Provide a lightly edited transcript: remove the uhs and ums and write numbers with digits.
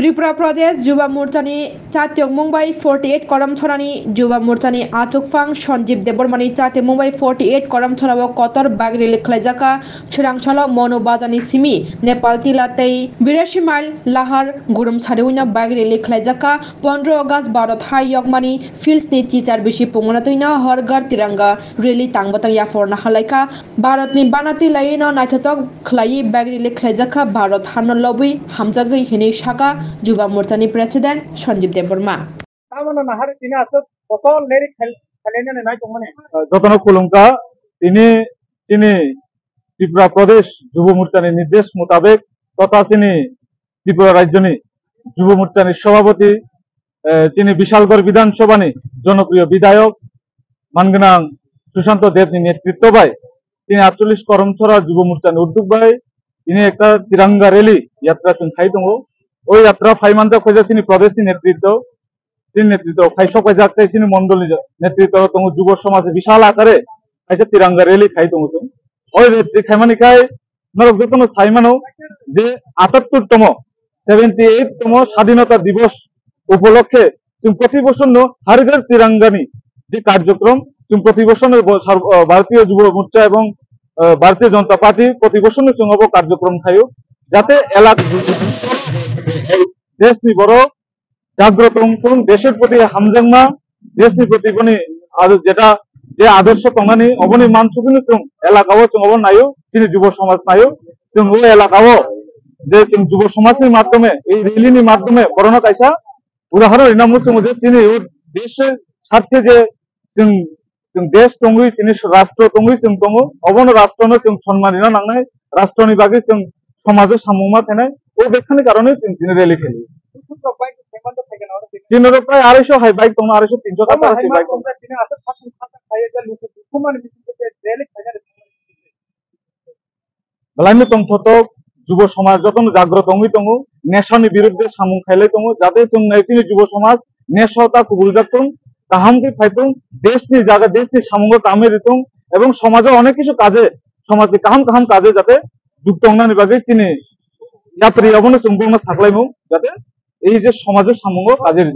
त्रिपुरा प्रदेश युवा मोर्चानि चातियक मुंबई 48 करमछरानि युवा मोर्चानि आचुकफां Sanjeev देबबर्मानि चातियक Mumbai 48 करमछराव Qatar बागरि लिखलायजाका छिरांसाल Manu बाजानि Simi Nepal तिलातै 82 mile लाहार गुरुमसारिउना बागरि लिखलायजाका 15 अगस्त भारत हाई यगमानि फिल्सनि टीचार बिसि पुंगनातैना हरगार तिरंगा रेली तांबतां याफरना हलायका भारतनि बानाति लायैनो नायथाथक खलायि बागरि लिखलायजाका भारत हानो लबि हामजागै हिनै शाखा युवा मोर्चानि प्रेसिडेंट सञ्जीव देबबर्मा যতন কুলুঙ্কা তিনি চিনি ত্রিপুরা প্রদেশ যুব মোর্চানি নির্দেশ মোতাবেক তথা চিনি ত্রিপুরা রাজ্যনি যুব মোর্চানি সভাপতি চিনি বিশালগড় বিধানসভানি জনপ্রিয় বিধায়ক মানগনাং সুশান্ত দেবনি নেতৃত্ব বাই তিনি 48 করমছড়া যুব মোর্চানি উদ্যোগ বাই তিনি একটা তিরঙ্গা রেলি यात्रा जों खाइ दङ ওই यात्रा फाइमानजा खयजासिनि प्रदेशनि नेतृत्व खायसो खयजाखैसिनि मण्डलनि नेतृत्व दङ যুব समाज विशाल आकारे खायसे तिरंगा रेली खाइ दङ जों ওই रेली खायमानिखाय नरक जतनो साइमानो जे 78 तम 78 तम স্বাধীনতা দিবস উপলক্ষে जों प्रति বছর हरघर तिरंगानि যে কার্যক্রম जों प्रति বছর भारतीय যুব মোর্চা এবং भारतीय जनता पार्टी प्रति বছর जों कार्यक्रम खायो যাতে देशनि बड़ जाग्रत देशेर प्रति हामजांमा देशनि प्रति जेटा जे आदर्श तंगानि अबनि मानसुखिनो जों एलाकाओ जों अब नायो जोंनि युव समाज नायो जों ओ एलाकाओ जे जों युव समाजनि माध्यमे এই রেলিनि माध्यमे करona कायसा उदाहरण हिनामु जों जे जोंनि देश स्वार्थे जे जों देश दंगै जोंनि राष्ट्र दंगै जों दङ अबनो राष्ट्रनो जों सन्मानिना नांनाय राष्ट्रनि बागै जों समाजे सामुमा थानाय ओ बेखानि कारणे जों दिनै रेली खेलो चिनर प्राय 250 हाई बाइक दङ 200 300 का सारा बाइक दङ बलाइनो तंथत युव समाज जतन जाग्रत दङ नेशानि बिरुद्धे सामुं खायलाय दङ जाते जों नैतिनि युव समाज नेशता कुबुलजातों गाहामखै फायतों देशनि जागा देशनि सामुंग कामे दितों एवं समाजे अनेक किछु काजे समाजनि गाहाम काजे जाते যুক্ত হওয়ার বাকি চিনি যাত্রী অবনো চুম্বন সাকলাইমু যাতে এই যে সমাজের সামগ্র কাজের